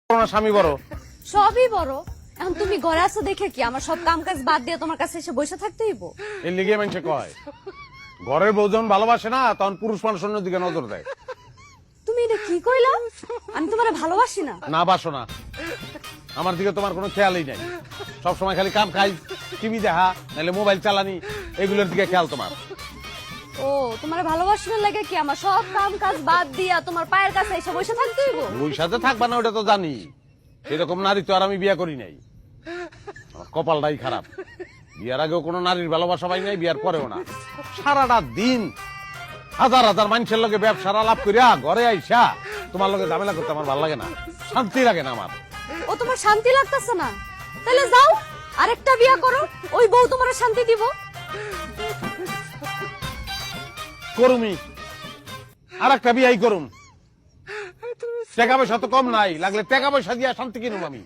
না স্বামী বড়? সবই বড়। এখন তুমি ঘরে আছো দেখে কি আমার সব কাম কাজ বাদ দিয়ে তোমার কাছে এসে বসে থাকতে হইব? এর লিগে মানুষে কয় ঘরের বউ যখন ভালোবাসে না তখন পুরুষ মানুষ অন্য দিকে নজর দেয়। তুমি এটা কি কইলা? আমি তোমারে ভালোবাসি না। না বাসো না, আমার দিকে তোমার কোনো খেয়ালই নাই। সবসময় খালি কাম খাই, টিভি দেখা, নাহলে মোবাইল চালানি, এগুলোর দিকে খেয়াল তোমার। ও তোমার ভালোবাসার লাগে কি আমার সব কাম কাজ বাদ দিয়া তোমার পায়ের কাছে এসে বসে থাকতে হইব? ওই সাথে থাকবা না ওটা তো জানি, এরকম নারী তো আর আমি বিয়ে করি নাই। আমার কপালটাই খারাপ, বিয়ার আগেও কোনো নারীর ভালোবাসা পাই নাই, বিয়ার পরেও না। সারাটা দিন হাজার হাজার মানুষের লগে ব্যবসার আলাপ করিয়া ঘরে আইসা তোমার লগে ঝামেলা করতে আমার ভালো লাগে না, শান্তি লাগে না আমার। ও তোমার শান্তি লাগতেছে না? তাহলে যাও আরেকটা বিয়া করো, ওই বউ তোমার শান্তি দিব। করুমি, আর একটা বিয়াই করুম। টাকা পয়সা তো কম নাই, লাগলে টাকা পয়সা দিয়া শান্তি কিনুম আমি।